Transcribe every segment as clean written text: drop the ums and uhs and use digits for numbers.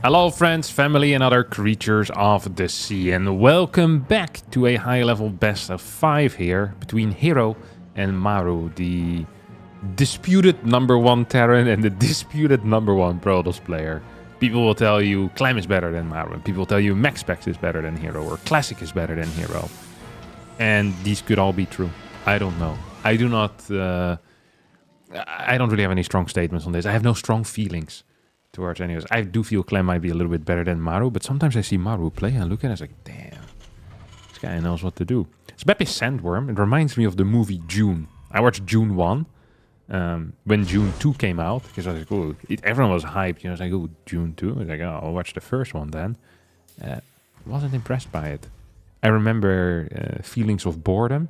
Hello friends, family and other creatures of the sea, and welcome back to a high-level best of 5 here between herO and MARU, the disputed #1 Terran and the disputed #1 Protoss player. People will tell you Clam is better than MARU, and people will tell you MECH ALL INS is better than herO, or Classic is better than herO. And these could all be true. I don't know. I do not... I don't really have any strong statements on this. I have no strong feelings towards any of this. I do feel Clem might be a little bit better than MARU, but sometimes I see MARU play and I look at it and I was like, damn, this guy knows what to do. This map is Sandworm. It reminds me of the movie June. I watched June 1 when June 2 came out, because I was like, oh, everyone was hyped. You know, I was like, oh, June 2? I was like, oh, I'll watch the first one then. Wasn't impressed by it. I remember feelings of boredom.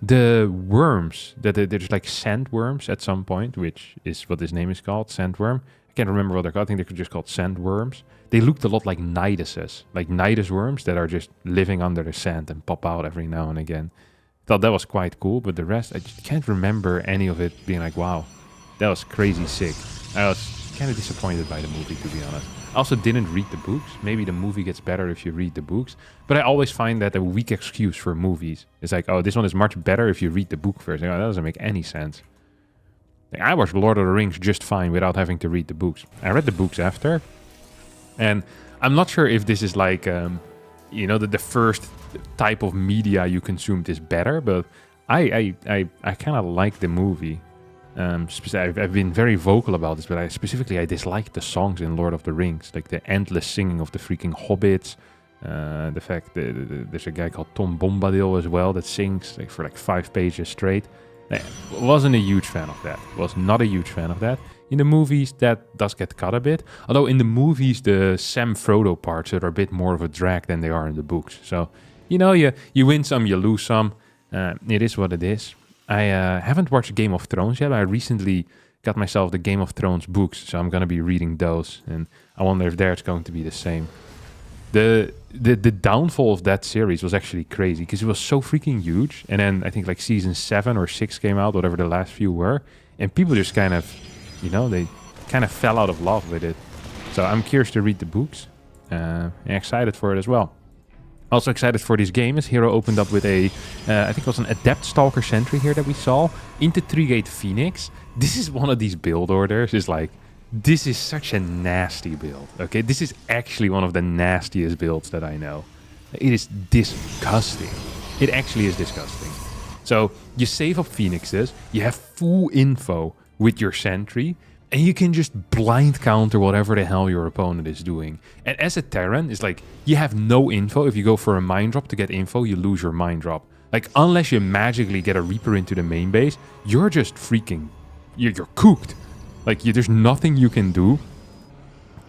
The worms, there's like sandworms at some point, which is what this name is called, sandworm. I can't remember what they're called. I think they're just called sandworms. They looked a lot like niduses, like nidus worms that are just living under the sand and pop out every now and again. Thought that was quite cool, but the rest, I just can't remember any of it being like, wow, that was crazy sick. I was kind of disappointed by the movie, to be honest. I also didn't read the books. Maybe the movie gets better if you read the books. But I always find that a weak excuse for movies. It's like, oh, this one is much better if you read the book first. Like, oh, that doesn't make any sense. Like, I watched Lord of the Rings just fine without having to read the books. I read the books after. And I'm not sure if this is like, you know, the first type of media you consumed is better. But I kind of like the movie. I've been very vocal about this, but I disliked the songs in Lord of the Rings, like the endless singing of the freaking hobbits. The fact that there's a guy called Tom Bombadil as well that sings like for like 5 pages straight. I wasn't a huge fan of that. Was not a huge fan of that. In the movies, that does get cut a bit. Although in the movies, the Sam Frodo parts are a bit more of a drag than they are in the books. So, you know, you win some, you lose some. It is what it is. I haven't watched Game of Thrones yet. I recently got myself the Game of Thrones books, so I'm going to be reading those. And I wonder if there it's going to be the same. The downfall of that series was actually crazy, because it was so freaking huge. And then I think like season 7 or 6 came out, whatever the last few were. And people just kind of, you know, they kind of fell out of love with it. So I'm curious to read the books. And excited for it as well. Also excited for this game, as herO opened up with a, I think it was an Adept Stalker Sentry here that we saw, into 3-Gate Phoenix. This is one of these build orders. It's like, this is such a nasty build, okay? This is actually one of the nastiest builds that I know. It is disgusting. It actually is disgusting. So, you save up Phoenixes, you have full info with your Sentry, and you can just blind counter whatever the hell your opponent is doing. And as a Terran, it's like, you have no info. If you go for a mine drop to get info, you lose your mine drop. Like, unless you magically get a Reaper into the main base, you're just freaking... You're cooked. Like, there's nothing you can do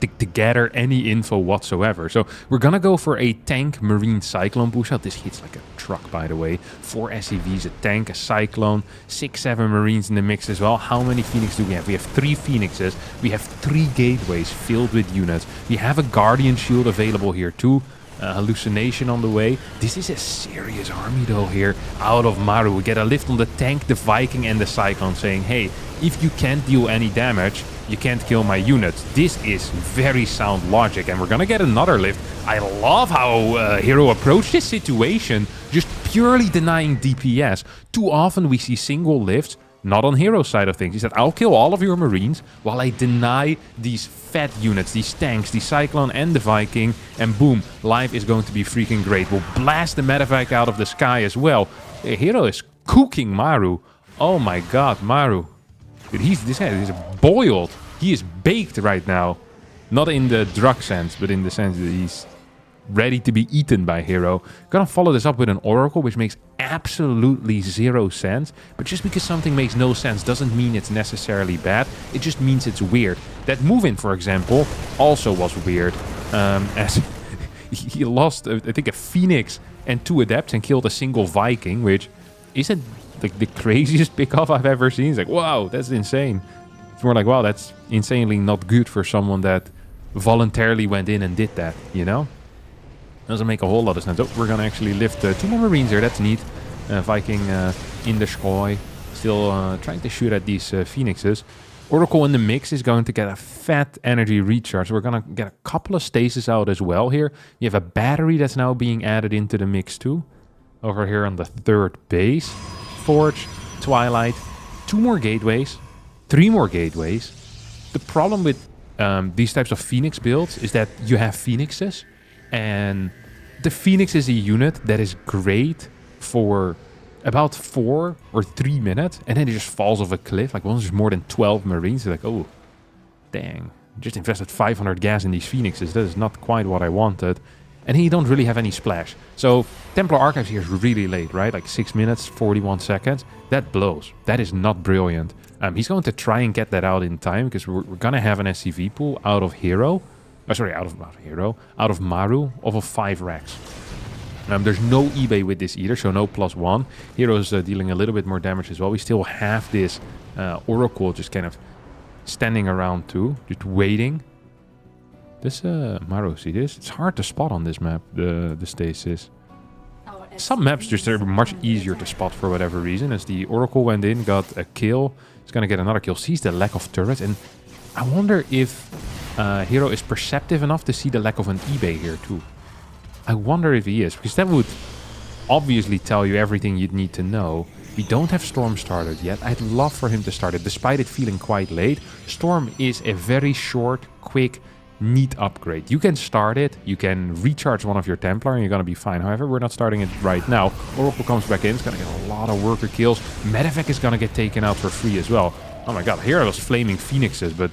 to gather any info whatsoever. So we're gonna go for a tank marine cyclone push out. This hits like a truck, by the way. 4 SCVs, a tank, a cyclone, 6-7 marines in the mix as well. How many Phoenix do we have? We have 3 Phoenixes. We have 3 gateways filled with units. We have a Guardian Shield available here too. Hallucination on the way. This is a serious army though here out of MARU. We get a lift on the tank, the Viking and the Cyclone saying, hey, if you can't deal any damage, you can't kill my units. This is very sound logic, and we're gonna get another lift. I love how herO approached this situation, just purely denying DPS. Too often we see single lifts, not on herO's side of things. He said, I'll kill all of your marines while I deny these fat units, these tanks, the Cyclone and the Viking, and boom, life is going to be freaking great. We'll blast the medevac out of the sky as well. herO is cooking MARU. Oh my god, MARU. Dude, this guy is boiled. He is baked right now. Not in the drug sense, but in the sense that he's ready to be eaten by herO. Gonna follow this up with an Oracle, which makes absolutely 0 sense. But just because something makes no sense doesn't mean it's necessarily bad. It just means it's weird. That move-in, for example, also was weird. As he lost, I think, a Phoenix and 2 Adepts and killed a single Viking, which isn't like the craziest pickoff I've ever seen. It's like, wow, that's insane. It's more like, wow, that's insanely not good for someone that voluntarily went in and did that, you know? Doesn't make a whole lot of sense. Oh, we're gonna actually lift 2 more marines here. That's neat. Viking in the sky, still trying to shoot at these Phoenixes. Oracle in the mix is going to get a fat energy recharge. We're going to get a couple of stasis out as well here. You have a battery that's now being added into the mix too. Over here on the third base. Forge, Twilight, 2 more gateways, 3 more gateways. The problem with these types of Phoenix builds is that you have Phoenixes. And the Phoenix is a unit that is great for about 4 or 3 minutes, and then it just falls off a cliff. Like once there's more than 12 Marines, they're like, oh, dang, just invested 500 gas in these Phoenixes. That is not quite what I wanted. And he don't really have any splash. So Templar Archives here is really late, right? Like 6 minutes, 41 seconds. That blows. That is not brilliant. He's going to try and get that out in time, because we're going to have an SCV pool out of herO. Out of MARU of 5 racks. There's no eBay with this either, so no +1. herO's dealing a little bit more damage as well. We still have this Oracle just kind of standing around too, just waiting. This MARU, see this? It's hard to spot on this map, the stasis. Some maps just are much easier to spot for whatever reason. As the Oracle went in, got a kill. He's going to get another kill. Sees the lack of turrets. And I wonder if herO is perceptive enough to see the lack of an eBay here too. I wonder if he is, because that would obviously tell you everything you'd need to know. We don't have Storm started yet. I'd love for him to start it, despite it feeling quite late. Storm is a very short, quick, neat upgrade. You can start it, you can recharge one of your Templar, and you're going to be fine. However, we're not starting it right now. Oracle comes back in, it's going to get a lot of worker kills. Medevac is going to get taken out for free as well. Oh my god, here are those flaming Phoenixes, but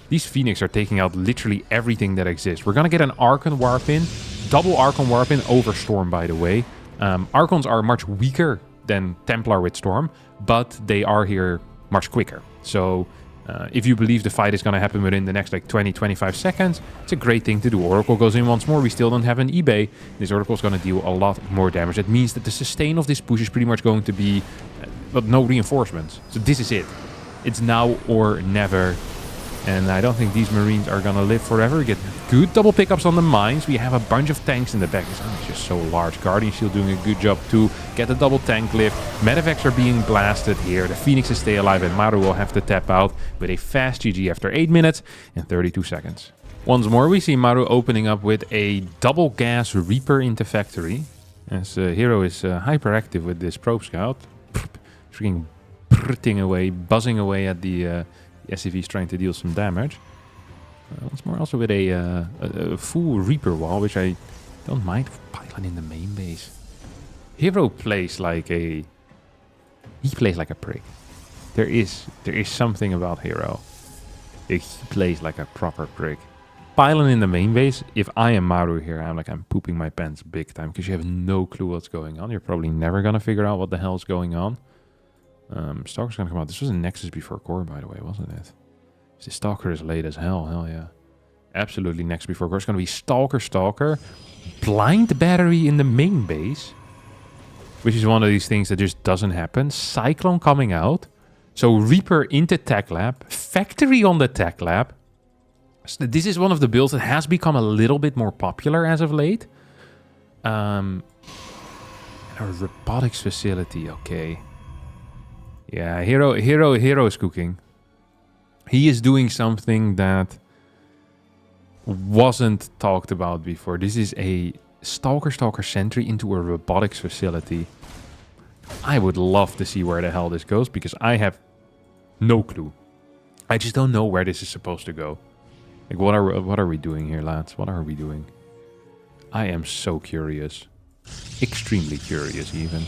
these Phoenix are taking out literally everything that exists. We're going to get an Archon Warp in. Double Archon Warp in over Storm, by the way. Archons are much weaker than Templar with Storm, but they are here much quicker. So if you believe the fight is going to happen within the next like 20-25 seconds, it's a great thing to do. Oracle goes in once more. We still don't have an eBay. This Oracle is going to deal a lot more damage. That means that the sustain of this push is pretty much going to be but no reinforcements. So this is it. It's now or never. And I don't think these Marines are going to live forever. Get good double pickups on the mines. We have a bunch of tanks in the back. It's just so large. Guardian Shield doing a good job too. Get the double tank lift. Medevacs are being blasted here. The Phoenixes stay alive, and MARU will have to tap out with a fast GG after 8 minutes and 32 seconds. Once more, we see MARU opening up with a double gas Reaper into factory. As herO is hyperactive with this probe scout. Freaking buzzing away at the... SCV is trying to deal some damage. Once more, also with a full Reaper wall, which I don't mind. Pylon in the main base. herO plays like a... He plays like a prick. There is something about herO. He plays like a proper prick. Pylon in the main base. If I am MARU here, I'm pooping my pants big time, because you have no clue what's going on. You're probably never gonna figure out what the hell is going on. Stalker's gonna come out. This was a Nexus before core, by the way, wasn't it? The Stalker is late as hell. Hell yeah. Absolutely next before core. It's gonna be Stalker. Blind battery in the main base. Which is one of these things that just doesn't happen. Cyclone coming out. So Reaper into Tech Lab. Factory on the Tech Lab. So this is one of the builds that has become a little bit more popular as of late. A robotics facility, okay. Yeah, herO is cooking. He is doing something that wasn't talked about before. This is a Stalker sentry into a robotics facility. I would love to see where the hell this goes, because I have no clue. I just don't know where this is supposed to go. Like, what are we doing here, lads? What are we doing? I am so curious. Extremely curious, even.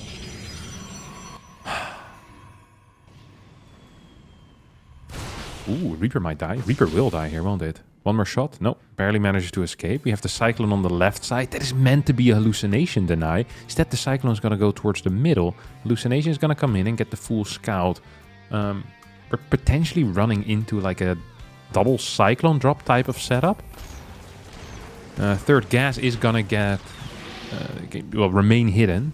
Ooh, Reaper might die. Reaper will die here, won't it? One more shot. No, barely manages to escape. We have the Cyclone on the left side. That is meant to be a hallucination, deny. Instead, the Cyclone is going to go towards the middle. Hallucination is going to come in and get the full scout. We're potentially running into like a double Cyclone drop type of setup. Third gas is going to get... remain hidden.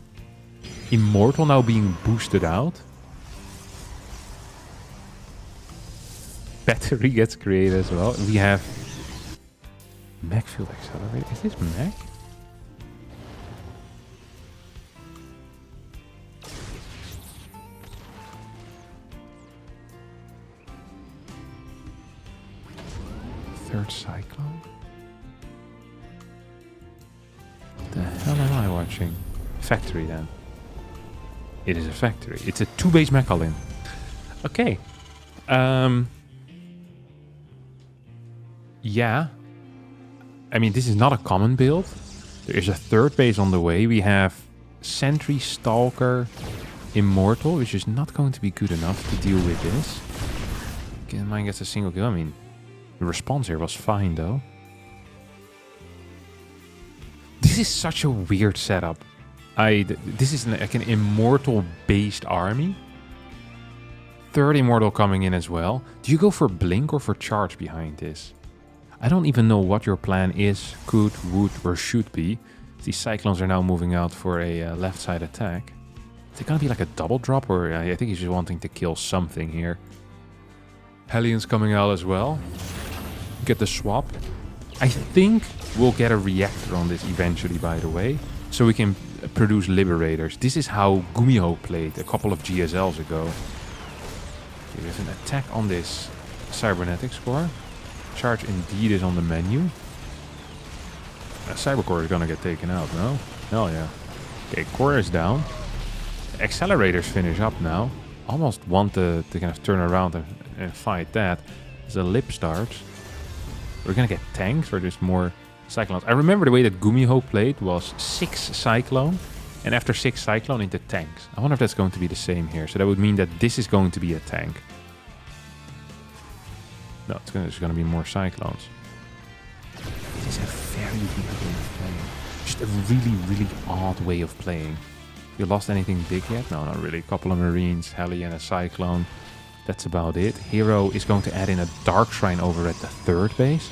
Immortal now being boosted out. Battery gets created as well. We have Mech Field Accelerator. Is this Mech? third cyclone? The hell am I watching? Factory then. It is a factory. It's a 2-base MECH ALL IN. Okay. Yeah. I mean, this is not a common build. There is a third base on the way. We have Sentry, Stalker, Immortal, which is not going to be good enough to deal with this. Mine gets a single kill. I mean, the response here was fine, though. This is such a weird setup. This is like an Immortal-based army. Third Immortal coming in as well. Do you go for Blink or for Charge behind this? I don't even know what your plan is, could, would, or should be. These Cyclones are now moving out for a left side attack. Is it gonna be like a double drop, or I think he's just wanting to kill something here. Hellions coming out as well. Get the swap. I think we'll get a reactor on this eventually, by the way, so we can produce Liberators. This is how Gumiho played a couple of GSLs ago. Okay, we have an attack on this Cybernetics core. Charge indeed is on the menu. Cybercore is gonna get taken out, no? Hell yeah. Okay, core is down. Accelerators finish up now. Almost want to kind of turn around and fight that. As a lip starts. We're gonna get tanks or just more Cyclones. I remember the way that Gumiho played was 6 Cyclone. And after 6 Cyclone into tanks. I wonder if that's going to be the same here. So that would mean that this is going to be a tank. No, it's going to be more Cyclones. This is a very weird way of playing. Just a really, really odd way of playing. You lost anything big yet? No, not really. A couple of Marines, Heli and a Cyclone. That's about it. herO is going to add in a Dark Shrine over at the third base.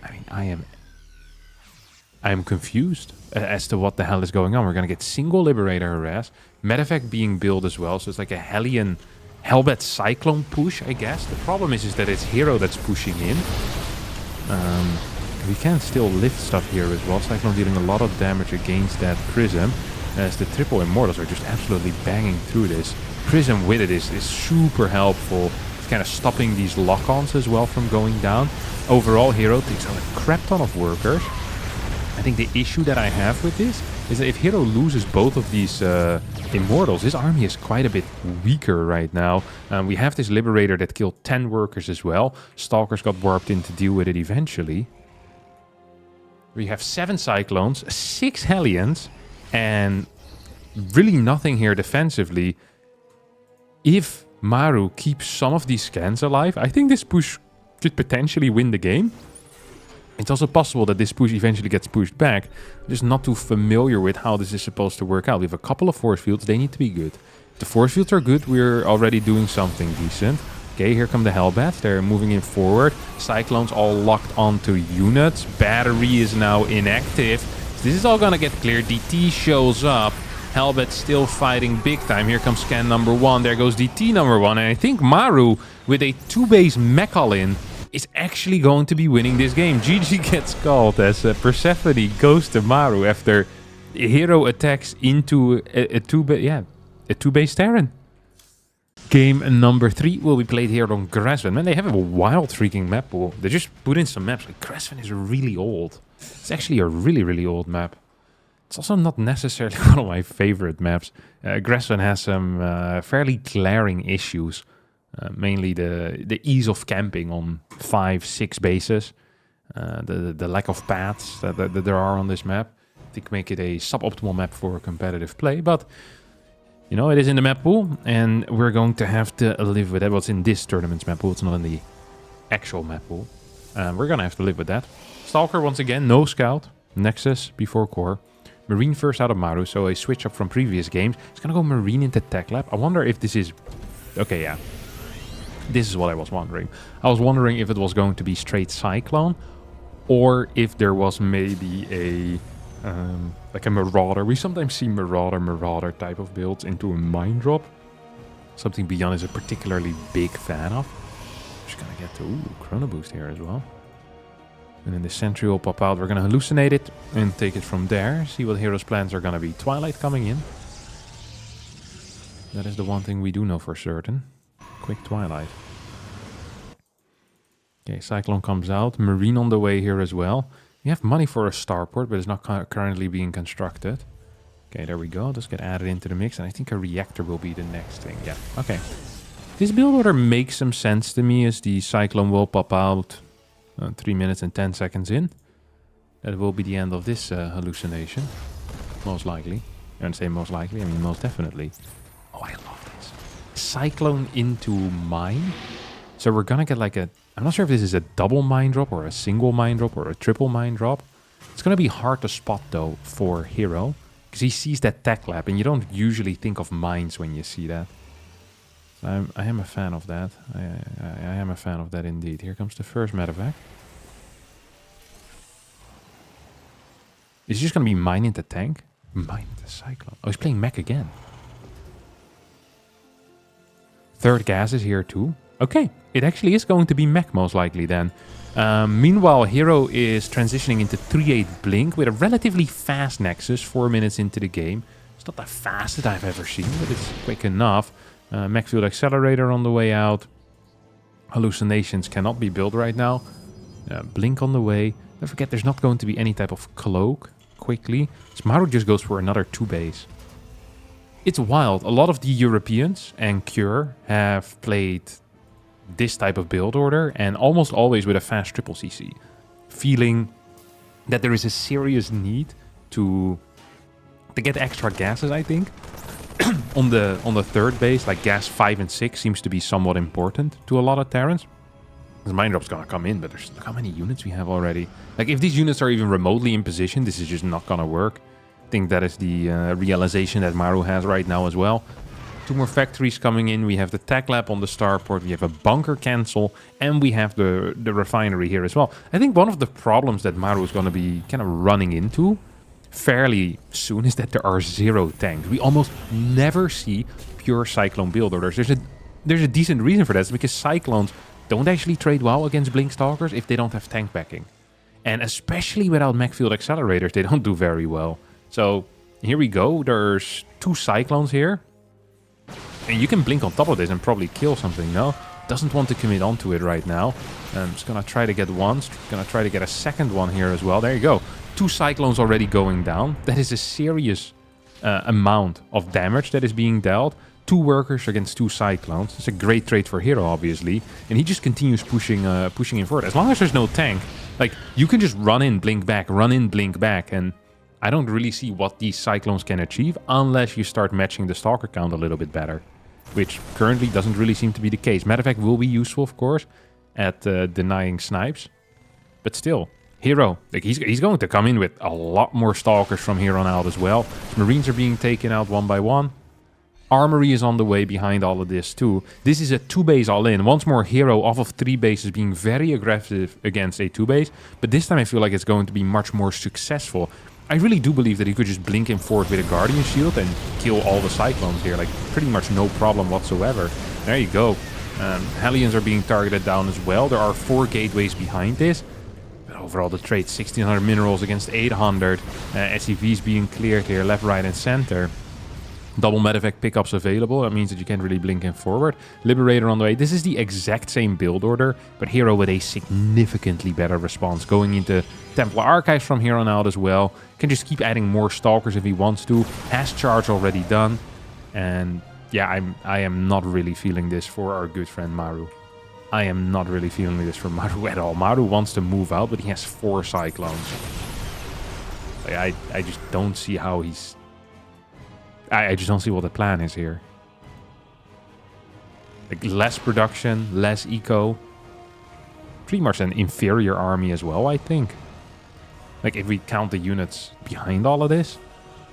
I mean, I am confused as to what the hell is going on. We're going to get single Liberator harass. Medevac being built as well. So it's like a Hellion Hellbat Cyclone push, I guess. The problem is that it's herO that's pushing in. We can still lift stuff here as well. Cyclone dealing a lot of damage against that Prism. As the triple Immortals are just absolutely banging through this. Prism with it is super helpful. It's kind of stopping these lock-ons as well from going down. Overall, herO takes out a crap ton of workers. I think the issue that I have with this is that if herO loses both of these Immortals, his army is quite a bit weaker right now. We have this Liberator that killed 10 workers as well. Stalkers got warped in to deal with it eventually. We have 7 Cyclones, 6 Hellions, and really nothing here defensively. If MARU keeps some of these scans alive, I think this push could potentially win the game. It's also possible that this push eventually gets pushed back. I'm just not too familiar with how this is supposed to work out. We have a couple of force fields. They need to be good. If the force fields are good, we're already doing something decent. Okay, here come the Hellbats. They're moving in forward. Cyclones all locked onto units. Battery is now inactive. So this is all gonna get clear. DT shows up. Hellbat still fighting big time. Here comes scan number 1. There goes DT number 1. And I think MARU, with a 2-base MECH ALL IN, is actually going to be winning this game. GG gets called as Persephone goes to MARU after herO attacks into a 2-base Terran. Game number 3 will be played here on Grassland. Man, they have a wild freaking map pool. They just put in some maps. Like, Grassland is really old. It's actually a really, really old map. It's also not necessarily one of my favorite maps. Grassland has some fairly glaring issues. Mainly the ease of camping on 5-6 bases. The lack of paths that there are on this map. I think make it a suboptimal map for competitive play. But, you know, it is in the map pool. And we're going to have to live with that. What's in this tournament's map pool. It's not in the actual map pool. We're going to have to live with that. Stalker once again. No scout. Nexus before core. Marine first out of MARU. So a switch up from previous games. It's going to go Marine into Tech Lab. I wonder if this is... Okay, yeah. This is what I was wondering. I was wondering if it was going to be straight Cyclone, or if there was maybe a like a Marauder. We sometimes see Marauder type of builds into a Mine Drop. Something Beyond is a particularly big fan of. Just gonna get to Chrono Boost here as well. And then the Sentry will pop out. We're gonna hallucinate it and take it from there. See what hero's plans are gonna be. Twilight coming in. That is the one thing we do know for certain. Quick Twilight. Okay, Cyclone comes out. Marine on the way here as well. We have money for a starport, but it's not currently being constructed. Okay, there we go. Let's get added into the mix. And I think a reactor will be the next thing. Yeah, okay. This build order makes some sense to me as the Cyclone will pop out 3 minutes and 10 seconds in. That will be the end of this hallucination. Most likely. I don't say most likely, I mean most definitely. Oh, I love this. Cyclone into mine. So we're gonna get like a... I'm not sure if this is a double mine drop or a single mine drop or a triple mine drop. It's gonna be hard to spot though for herO, because he sees that tech lab and you don't usually think of mines when you see that. So I am a fan of that. I am a fan of that indeed. Here comes the first medevac. Is he just gonna be mine into tank? Mine into Cyclone. Oh, he's playing mech again. Third gas is here too. Okay, it actually is going to be mech most likely then. Meanwhile, herO is transitioning into 3-8 blink with a relatively fast nexus 4 minutes into the game. It's not the fastest I've ever seen, but it's quick enough. Mech field accelerator on the way out. Hallucinations cannot be built right now. Blink on the way. Don't forget there's not going to be any type of cloak quickly. So MARU just goes for another 2 base. It's wild. A lot of the Europeans and Cure have played this type of build order and almost always with a fast triple CC. Feeling that there is a serious need to get extra gases, I think. on the third base, like gas 5 and 6 seems to be somewhat important to a lot of Terrans. The mine drop's gonna come in, but there's look how many units we have already. Like if these units are even remotely in position, this is just not gonna work. I think that is the realization that MARU has right now as well. 2 more factories coming in. We have the tech lab on the starport. We have a bunker cancel, and we have the refinery here as well. I think one of the problems that MARU is gonna be kind of running into fairly soon is that there are 0 tanks. We almost never see pure Cyclone build orders. There's a decent reason for that. It's because Cyclones don't actually trade well against Blink Stalkers if they don't have tank backing. And especially without mech field accelerators, they don't do very well. So here we go. There's 2 Cyclones here. And you can blink on top of this and probably kill something, no? Doesn't want to commit onto it right now. Just gonna try to get one. Gonna try to get a second one here as well. There you go. 2 Cyclones already going down. That is a serious amount of damage that is being dealt. 2 workers against 2 Cyclones. It's a great trade for herO, obviously. And he just continues pushing in forward. As long as there's no tank, like, you can just run in, blink back, run in, blink back. And I don't really see what these Cyclones can achieve unless you start matching the Stalker count a little bit better. Which currently doesn't really seem to be the case. Medevac will be useful, of course, at denying snipes. But still, herO, like he's going to come in with a lot more Stalkers from here on out as well. Marines are being taken out one by one. Armory is on the way behind all of this too. This is a 2-base all-in. Once more, herO off of 3 bases being very aggressive against a 2-base. But this time I feel like it's going to be much more successful. I really do believe that he could just blink in forward with a Guardian Shield and kill all the Cyclones here. Like, pretty much no problem whatsoever. There you go. Hellions are being targeted down as well. There are 4 gateways behind this. But overall, the trade 1600 minerals against 800. SCVs being cleared here, left, right, and center. Double medevac pickups available. That means that you can't really blink in forward. Liberator on the way. This is the exact same build order, but herO with a significantly better response. Going into Templar Archives from here on out as well. Can just keep adding more Stalkers if he wants to. Has charge already done. And yeah, I am not really feeling this for our good friend MARU. I am not really feeling this for MARU at all. MARU wants to move out, but he has 4 Cyclones. I just don't see how he's... I just don't see what the plan is here. Like, less production, less eco. Pretty much an inferior army as well, I think. Like, if we count the units behind all of this.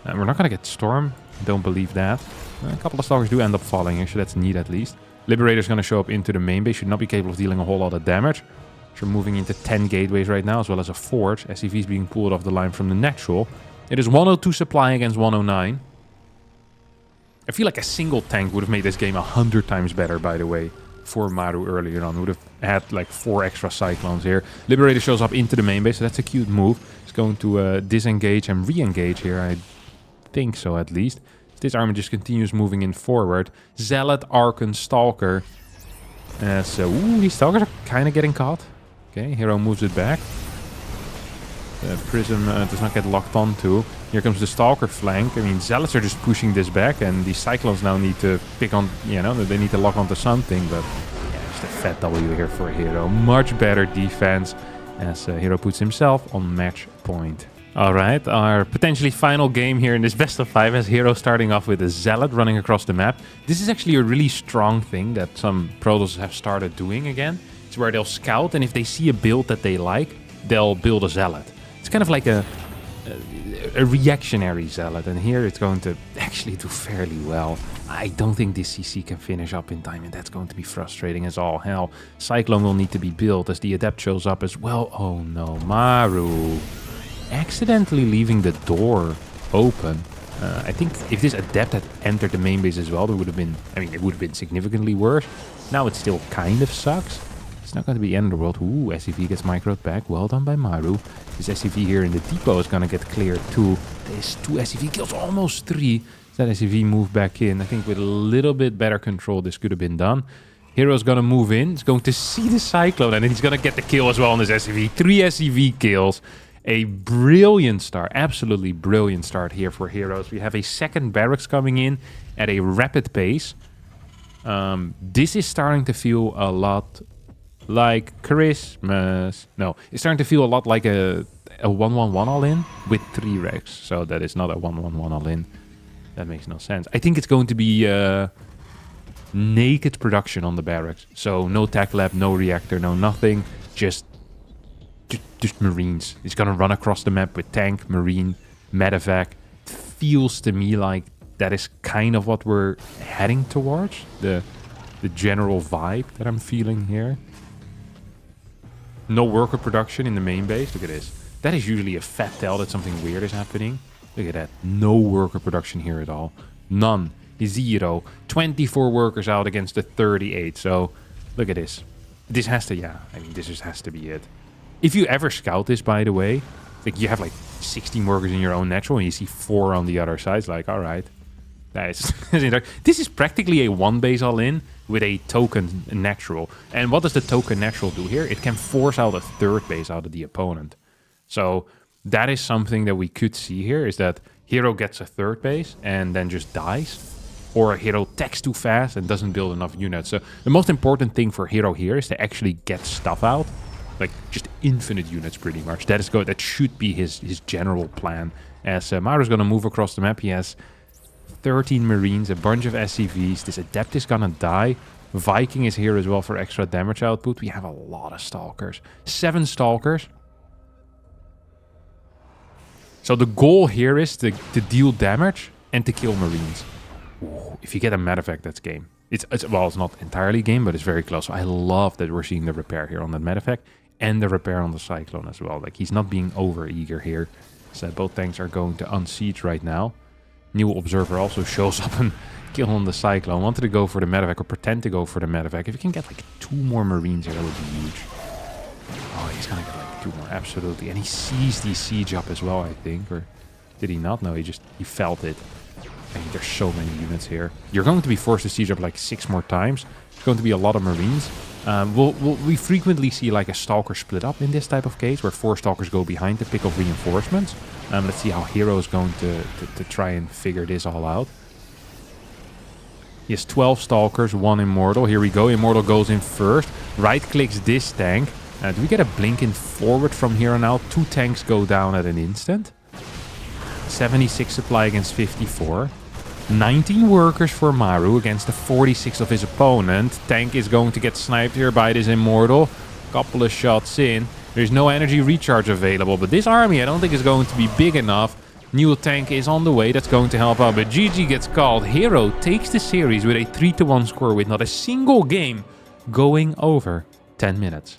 We're not going to get Storm. Don't believe that. A couple of Stalkers do end up falling here, so that's neat at least. Liberator's going to show up into the main base. Should not be capable of dealing a whole lot of damage. So we're moving into 10 gateways right now, as well as a forge. SCV's being pulled off the line from the natural. It is 102 supply against 109. I feel like a single tank would have made this game 100 times better, by the way, for MARU earlier on. Would have had like 4 extra Cyclones here. Liberator shows up into the main base, so that's a cute move. It's going to disengage and re-engage here, I think so at least. This army just continues moving in forward. Zealot, Archon, Stalker. So, ooh, these Stalkers are kind of getting caught. Okay, herO moves it back. The Prism does not get locked onto. Here comes the Stalker flank. I mean, Zealots are just pushing this back, and the Cyclones now need to pick on, you know, they need to lock onto something, but yeah, just a fat W here for herO. Much better defense as herO puts himself on match point. Alright, our potentially final game here in this best of 5 has herO starting off with a Zealot running across the map. This is actually a really strong thing that some Protoss have started doing again. It's where they'll scout, and if they see a build that they like, they'll build a Zealot. It's kind of like a reactionary Zealot, and here it's going to actually do fairly well. I don't think this CC can finish up in time, and that's going to be frustrating as all hell. Cyclone will need to be built as the Adept shows up as well. Oh no, MARU accidentally leaving the door open. I think if this Adept had entered the main base as well, there would have been, I mean, it would have been significantly worse. Now it still kind of sucks. It's not going to be the end of the world. Ooh, SCV gets microed back. Well done by MARU. This SCV here in the depot is going to get cleared too. There's 2 SCV kills, almost 3. That SCV move back in. I think with a little bit better control, this could have been done. hero's going to move in. He's going to see the Cyclone, and then he's going to get the kill as well on this SCV. 3 SCV kills. A brilliant start. Absolutely brilliant start here for heroes. We have a second barracks coming in at a rapid pace. This is starting to feel a lot like Christmas. No, it's starting to feel a lot like a 1-1-1 all-in with 3 wrecks. So that is not a 1-1-1 all-in. That makes no sense. I think it's going to be naked production on the barracks. So no tech lab, no reactor, no nothing. Just Marines. He's going to run across the map with tank, Marine, medevac. It feels to me like that is kind of what we're heading towards. The general vibe that I'm feeling here. No worker production in the main base. Look at this. That is usually a fat tell that something weird is happening. Look at that. No worker production here at all. None. 0. 24 workers out against the 38. So, look at this. This has to, yeah. I mean, this just has to be it. If you ever scout this, by the way, like you have like 16 workers in your own natural and you see 4 on the other side. It's like, all right. That is, this is practically a 1 base all-in with a token natural. And what does the token natural do here? It can force out a 3rd base out of the opponent. So that is something that we could see here, is that hero gets a 3rd base and then just dies. Or a hero techs too fast and doesn't build enough units. So the most important thing for hero here is to actually get stuff out. Like just infinite units pretty much. That is that should be his general plan. As MARU's going to move across the map, he has 13 Marines, a bunch of SCVs. This Adept is gonna die. Viking is here as well for extra damage output. We have a lot of Stalkers. 7 Stalkers. So the goal here is to deal damage and to kill Marines. Ooh, if you get a medevac, that's game. It's not entirely game, but it's very close. So I love that we're seeing the repair here on that medevac and the repair on the Cyclone as well. Like he's not being over eager here. So both tanks are going to unsiege right now. New Observer also shows up and kill on the Cyclone. Wanted to go for the medevac or pretend to go for the medevac. If you can get like 2 more Marines here, that would be huge. Oh, he's gonna get like 2 more, absolutely. And he sees the siege up as well, I think. Or did he not? No, he felt it. I mean, there's so many units here. You're going to be forced to siege up like 6 more times. It's going to be a lot of Marines. We frequently see like a Stalker split up in this type of case, where 4 Stalkers go behind to pick up reinforcements. Let's see how hero is going to try and figure this all out. He has 12 Stalkers, 1 Immortal. Here we go. Immortal goes in first. Right-clicks this tank. Do we get a blink in forward from here on out? 2 tanks go down at an instant. 76 supply against 54. 19 workers for MARU against the 46 of his opponent. Tank is going to get sniped here by this Immortal. Couple of shots in. There's no energy recharge available, but this army I don't think is going to be big enough. New tank is on the way. That's going to help out, but GG gets called. herO takes the series with a 3-1 score with not a single game going over 10 minutes.